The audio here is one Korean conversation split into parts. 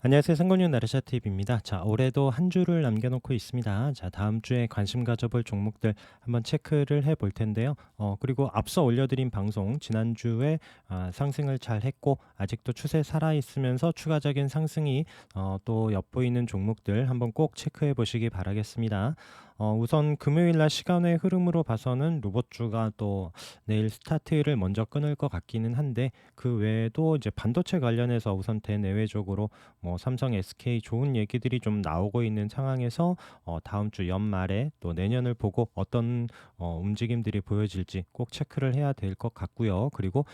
안녕하세요. 상권육 나르샤 TV입니다. 자, 올해도 한 주를 남겨놓고 있습니다. 자, 다음 주에 관심 가져볼 종목들 한번 체크를 해볼 텐데요. 그리고 앞서 올려드린 방송 지난주에 상승을 잘 했고 아직도 추세 살아있으면서 추가적인 상승이 또 엿보이는 종목들 한번 꼭 체크해 보시기 바라겠습니다. 우선 금요일 날 시간의 흐름으로 봐서는 로봇주가 또 내일 스타트를 먼저 끊을 것 같기는 한데 그 외에도 이제 반도체 관련해서 우선 대내외적으로 뭐 삼성, SK 좋은 얘기들이 좀 나오고 있는 상황에서 다음 주 연말에 또 내년을 보고 어떤 움직임들이 보여질지 꼭 체크를 해야 될 것 같고요. 그리고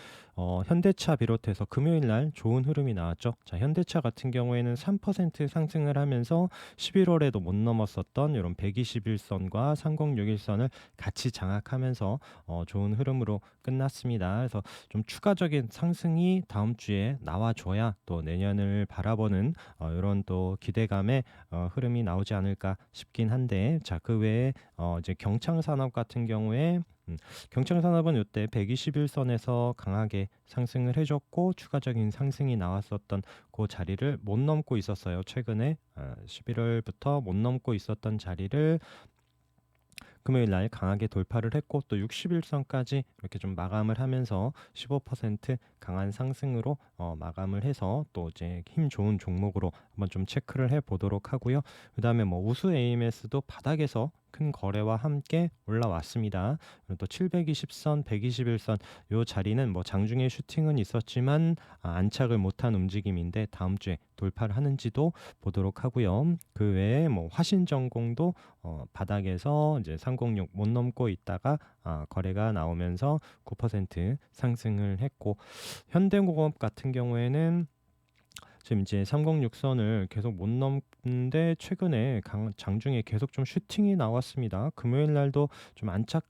현대차 비롯해서 금요일 날 좋은 흐름이 나왔죠. 자, 현대차 같은 경우에는 3% 상승을 하면서 11월에도 못 넘었었던 이런 121선과 3061선을 같이 장악하면서 좋은 흐름으로 끝났습니다. 그래서 좀 추가적인 상승이 다음 주에 나와줘야 또 내년을 바라보는 이런 또 기대감의 흐름이 나오지 않을까 싶긴 한데, 자, 그 외에 이제 경창산업 같은 경우에 경창산업은 이때 121선에서 강하게 상승을 해줬고 추가적인 상승이 나왔었던 그 자리를 못 넘고 있었어요. 최근에 11월부터 못 넘고 있었던 자리를 금요일 날 강하게 돌파를 했고 또 61선까지 이렇게 좀 마감을 하면서 15% 강한 상승으로 마감을 해서 또 이제 힘 좋은 종목으로 한번 좀 체크를 해 보도록 하고요. 그다음에 뭐 우수 AMS도 바닥에서 큰 거래와 함께 올라왔습니다. 그리고 또 720선, 121선 요 자리는 뭐 장중에 슈팅은 있었지만 안착을 못한 움직임인데 다음 주에 돌파를 하는지도 보도록 하고요. 그 외에 뭐 화신전공도 바닥에서 이제 306 못 넘고 있다가 거래가 나오면서 9% 상승을 했고, 현대공업 같은 경우에는 지금 이제 306선을 계속 못 넘는데 최근에 장중에 계속 좀 슈팅이 나왔습니다. 금요일 날도 좀 안착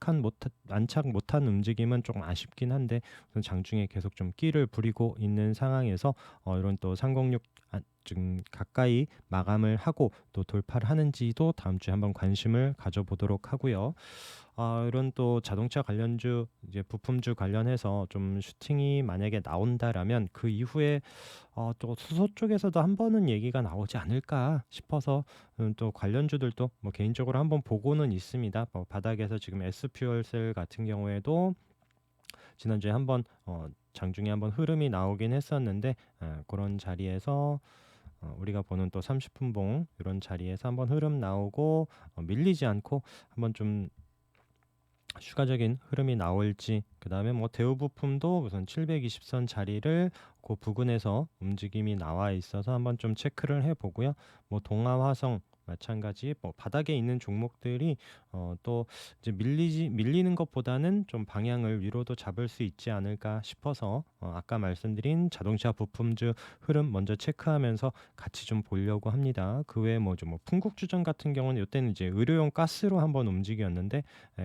못한 움직임은 조금 아쉽긴 한데 우선 장중에 계속 좀 끼를 부리고 있는 상황에서 이런 또 306 지금 가까이 마감을 하고 또 돌파를 하는지도 다음 주에 한번 관심을 가져보도록 하고요. 이런 또 자동차 관련주, 이제 부품주 관련해서 좀 슈팅이 만약에 나온다라면 그 이후에 또 수소 쪽에서도 한 번은 얘기가 나오지 않을까 싶어서 또 관련주들도 뭐 개인적으로 한번 보고는 있습니다. 뭐 바닥에서 지금 S퓨얼셀 같은 경우에도 지난주에 한번 장중에 한번 흐름이 나오긴 했었는데 그런 자리에서 우리가 보는 또 30분봉 이런 자리에서 한번 흐름 나오고 밀리지 않고 한번 좀 추가적인 흐름이 나올지, 그다음에 뭐 대우 부품도 우선 720선 자리를 그 부근에서 움직임이 나와 있어서 한번 좀 체크를 해 보고요. 뭐 동아화성 마찬가지 뭐 바닥에 있는 종목들이 또 이제 밀리는 것보다는 좀 방향을 위로도 잡을 수 있지 않을까 싶어서 아까 말씀드린 자동차 부품주 흐름 먼저 체크하면서 같이 좀 보려고 합니다. 그 외에 뭐 좀 뭐 풍국주전 같은 경우는 이때는 이제 의료용 가스로 한번 움직였는데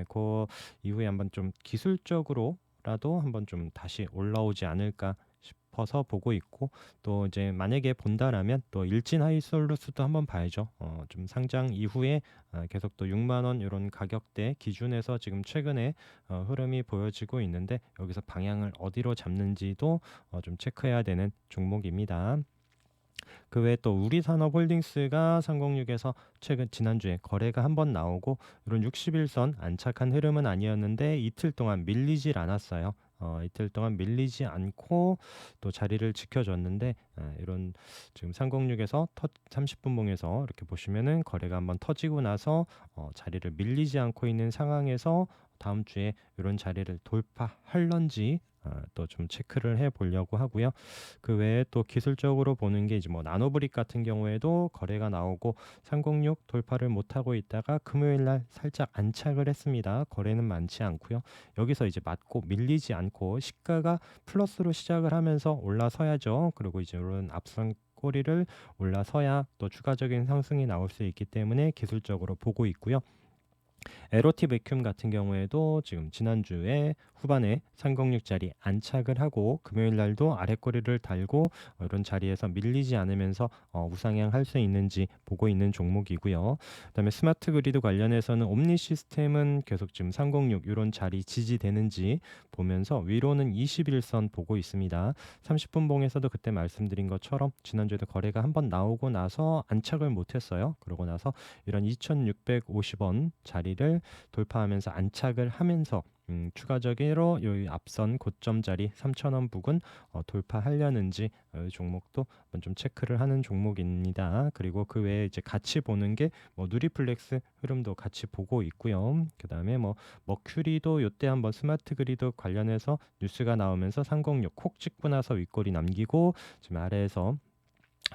그 이후에 한번 좀 기술적으로라도 한번 좀 다시 올라오지 않을까 싶어서 보고 있고, 또 이제 만약에 본다라면 또 일진 하이솔루스도 한번 봐야죠. 좀 상장 이후에 계속 또 6만 원 이런 가격대 기준에서 지금 최근에 흐름이 보여지고 있는데 여기서 방향을 어디로 잡는지도 좀 체크해야 되는 종목입니다. 그 외에 또 우리산업홀딩스가 306에서 최근 지난주에 거래가 한번 나오고 이런 61선 안착한 흐름은 아니었는데 이틀 동안 밀리질 않았어요. 이틀 동안 밀리지 않고 또 자리를 지켜줬는데 이런 지금 306에서 30분봉에서 이렇게 보시면은 거래가 한번 터지고 나서 자리를 밀리지 않고 있는 상황에서 다음 주에 이런 자리를 돌파할런지 또 좀 체크를 해 보려고 하고요. 그 외에 또 기술적으로 보는 게 이제 뭐 나노브릭 같은 경우에도 거래가 나오고 306 돌파를 못하고 있다가 금요일 날 살짝 안착을 했습니다. 거래는 많지 않고요. 여기서 이제 맞고 밀리지 않고 시가가 플러스로 시작을 하면서 올라서야죠. 그리고 이제 이런 앞선 꼬리를 올라서야 또 추가적인 상승이 나올 수 있기 때문에 기술적으로 보고 있고요. 에로티 베큐um 같은 경우에도 지금 지난주에 후반에 306짜리 안착을 하고 금요일 날도 아랫꼬리를 달고 이런 자리에서 밀리지 않으면서 우상향할 수 있는지 보고 있는 종목이고요. 그다음에 스마트 그리드 관련해서는 옴니 시스템은 계속 지금 306 이런 자리 지지되는지 보면서 위로는 21선 보고 있습니다. 30분 봉에서도 그때 말씀드린 것처럼 지난주에도 거래가 한번 나오고 나서 안착을 못했어요. 그러고 나서 이런 2,650원 자리를 돌파하면서 안착을 하면서 추가적으로 요 앞선 고점 자리 3,000원 부근 돌파하려는지 이 종목도 한번 좀 체크를 하는 종목입니다. 그리고 그 외에 이제 같이 보는 게 뭐 누리플렉스 흐름도 같이 보고 있고요. 그다음에 뭐 머큐리도 요때 한번 스마트 그리드 관련해서 뉴스가 나오면서 306 콕 찍고 나서 윗꼬리 남기고 지금 아래에서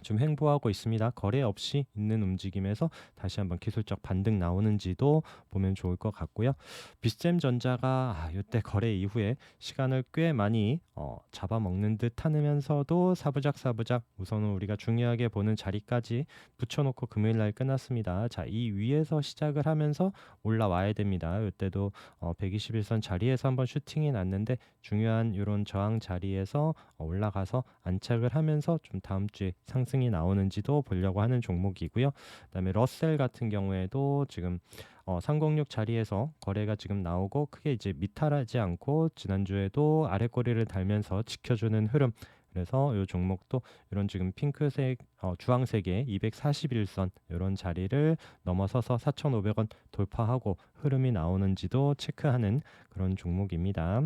좀 횡보하고 있습니다. 거래 없이 있는 움직임에서 다시 한번 기술적 반등 나오는지도 보면 좋을 것 같고요. 비스잼전자가 이때 거래 이후에 시간을 꽤 많이 잡아먹는 듯 하면서도 사부작 우선은 우리가 중요하게 보는 자리까지 붙여놓고 금요일 날 끝났습니다. 자, 이 위에서 시작을 하면서 올라와야 됩니다. 이때도 121선 자리에서 한번 슈팅이 났는데 중요한 이런 저항 자리에서 올라가서 안착을 하면서 좀 다음 주에 상승이 나오는지도 보려고 하는 종목이고요. 그다음에 러셀 같은 경우에도 지금 306 자리에서 거래가 지금 나오고 크게 이제 미탈하지 않고 지난주에도 아랫꼬리를 달면서 지켜주는 흐름. 그래서 이 종목도 이런 지금 핑크색, 주황색의 241선 이런 자리를 넘어서서 4,500원 돌파하고 흐름이 나오는지도 체크하는 그런 종목입니다.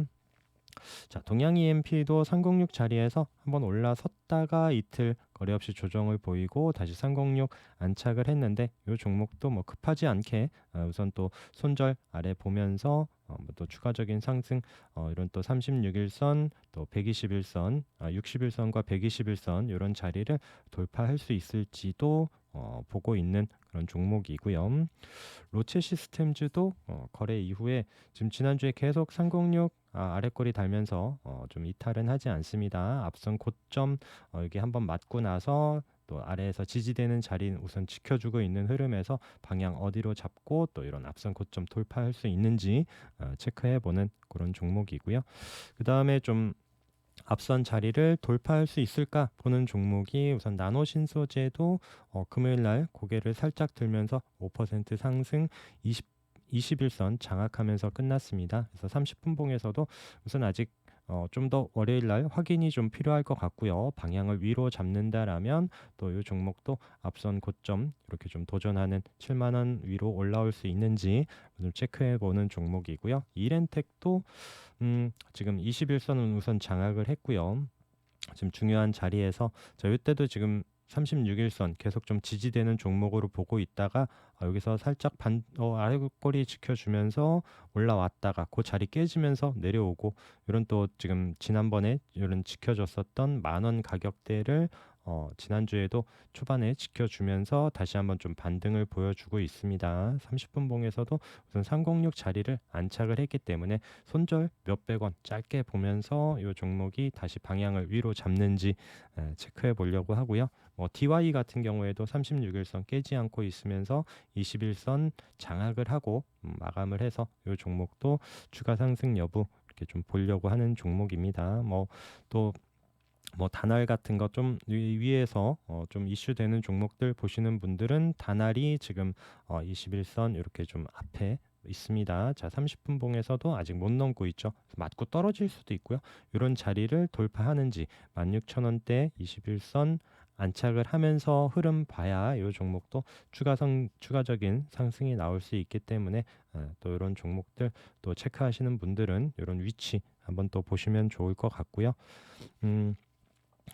자, 동양 EMP도 306 자리에서 한번 올라섰다가 이틀 거래 없이 조정을 보이고 다시 306 안착을 했는데 이 종목도 뭐 급하지 않게 우선 또 손절 아래 보면서 뭐또 추가적인 상승 이런 또 36일선 또 121선 61선과 121선 이런 자리를 돌파할 수 있을지도 보고 있는 그런 종목이고요. 로체 시스템즈도 거래 이후에 지금 지난주에 계속 306 아랫꼬리 달면서 좀 이탈은 하지 않습니다. 앞선 고점 여기 한번 맞고 나서 또 아래에서 지지되는 자리는 우선 지켜주고 있는 흐름에서 방향 어디로 잡고 또 이런 앞선 고점 돌파할 수 있는지 체크해보는 그런 종목이고요. 그 다음에 좀 앞선 자리를 돌파할 수 있을까 보는 종목이 우선 나노신소재도 금요일 날 고개를 살짝 들면서 5% 상승 21선 장악하면서 끝났습니다. 그래서 30분 봉에서도 우선 아직 좀 더 월요일 날 확인이 좀 필요할 것 같고요. 방향을 위로 잡는다라면 또 이 종목도 앞선 고점 이렇게 좀 도전하는 7만 원 위로 올라올 수 있는지 좀 체크해 보는 종목이고요. 이렌텍도 지금 21선은 우선 장악을 했고요. 지금 중요한 자리에서 자 이때도 지금 36일선 계속 좀 지지되는 종목으로 보고 있다가 여기서 살짝 아래꼬리 지켜주면서 올라왔다가 그 자리 깨지면서 내려오고 이런 또 지금 지난번에 이런 지켜줬었던 만원 가격대를 지난주에도 초반에 지켜주면서 다시 한번 좀 반등을 보여주고 있습니다. 30분 봉에서도 우선 306 자리를 안착을 했기 때문에 손절 몇백 원 짧게 보면서 이 종목이 다시 방향을 위로 잡는지 체크해 보려고 하고요. DY 같은 경우에도 36일선 깨지 않고 있으면서 21선 장악을 하고 마감을 해서 이 종목도 추가 상승 여부 이렇게 좀 보려고 하는 종목입니다. 또 단알 같은 거 좀 위에서 좀 이슈되는 종목들 보시는 분들은 단알이 지금 21선 이렇게 좀 앞에 있습니다. 자, 30분 봉에서도 아직 못 넘고 있죠. 맞고 떨어질 수도 있고요. 이런 자리를 돌파하는지 16,000원대 21선 안착을 하면서 흐름 봐야 이 종목도 추가적인 상승이 나올 수 있기 때문에 또 이런 종목들 또 체크하시는 분들은 이런 위치 한번 또 보시면 좋을 것 같고요.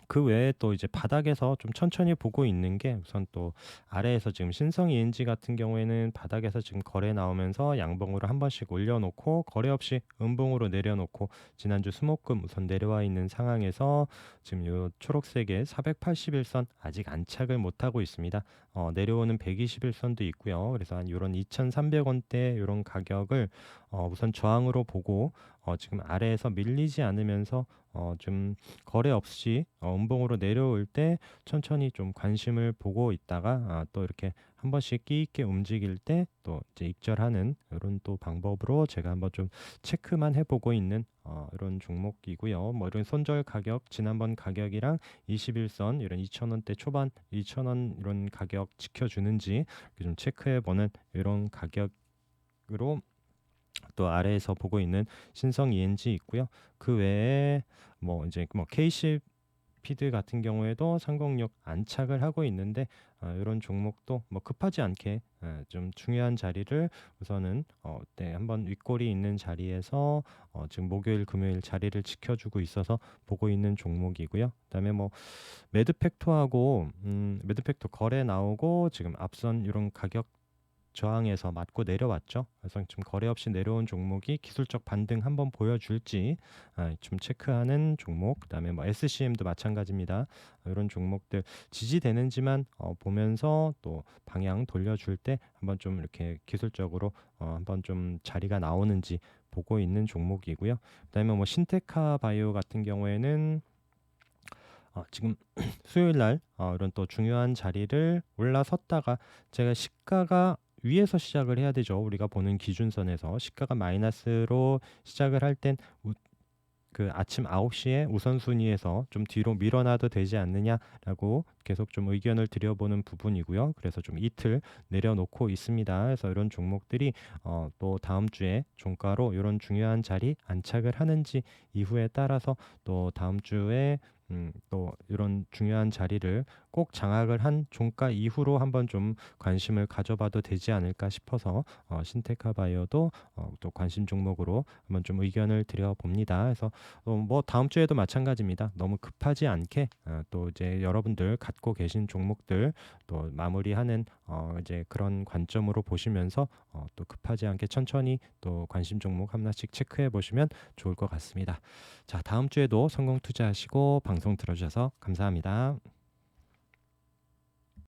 그 외에 또 이제 바닥에서 좀 천천히 보고 있는 게 우선 또 아래에서 지금 신성 ENG 같은 경우에는 바닥에서 지금 거래 나오면서 양봉으로 한 번씩 올려놓고 거래 없이 음봉으로 내려놓고 지난주 수목금 우선 내려와 있는 상황에서 지금 요 초록색의 481선 아직 안착을 못하고 있습니다. 내려오는 121선도 있고요. 그래서 한 요런 2,300원대 요런 가격을 우선 저항으로 보고 지금 아래에서 밀리지 않으면서 좀 거래 없이 음봉으로 내려올 때 천천히 좀 관심을 보고 있다가 또 이렇게 한 번씩 끼 있게 움직일 때 또 이제 익절하는 이런 또 방법으로 제가 한번 좀 체크만 해 보고 있는 이런 종목이고요. 뭐 이런 손절 가격 지난번 가격이랑 21선 이런 2천 원대 초반 2천 원 이런 가격 지켜주는지 이렇게 좀 체크해 보는 이런 가격으로 또 아래에서 보고 있는 신성 ENG 있고요. 그 외에 뭐 이제 뭐 KC 피드 같은 경우에도 306 안착을 하고 있는데 이런 종목도 뭐 급하지 않게 좀 중요한 자리를 우선은 네, 한번 윗골이 있는 자리에서 지금 목요일 금요일 자리를 지켜주고 있어서 보고 있는 종목이고요. 그다음에 뭐 매드팩토하고 매드팩토 거래 나오고 지금 앞선 이런 가격 저항에서 맞고 내려왔죠. 그래서 지금 거래 없이 내려온 종목이 기술적 반등 한번 보여줄지 좀 체크하는 종목. 그다음에 뭐 SCM도 마찬가지입니다. 이런 종목들 지지되는지만 보면서 또 방향 돌려줄 때 한번 좀 이렇게 기술적으로 한번 좀 자리가 나오는지 보고 있는 종목이고요. 그다음에 뭐 신테카 바이오 같은 경우에는 지금 수요일 날 이런 또 중요한 자리를 올라섰다가 제가 시가가 위에서 시작을 해야 되죠. 우리가 보는 기준선에서 시가가 마이너스로 시작을 할 땐 그 아침 9시에 우선순위에서 좀 뒤로 밀어놔도 되지 않느냐라고 계속 좀 의견을 드려보는 부분이고요. 그래서 좀 이틀 내려놓고 있습니다. 그래서 이런 종목들이 또 다음 주에 종가로 이런 중요한 자리 안착을 하는지 이후에 따라서 또 다음 주에 또 이런 중요한 자리를 꼭 장악을 한 종가 이후로 한번 좀 관심을 가져봐도 되지 않을까 싶어서 신테카 바이오도 또 관심 종목으로 한번 좀 의견을 드려봅니다. 그래서 뭐 다음 주에도 마찬가지입니다. 너무 급하지 않게 또 이제 여러분들 갖고 계신 종목들 또 마무리하는 이제 그런 관점으로 보시면서 또 급하지 않게 천천히 또 관심 종목 하나씩 체크해 보시면 좋을 것 같습니다. 자, 다음 주에도 성공 투자하시고 방송 들어주셔서 감사합니다.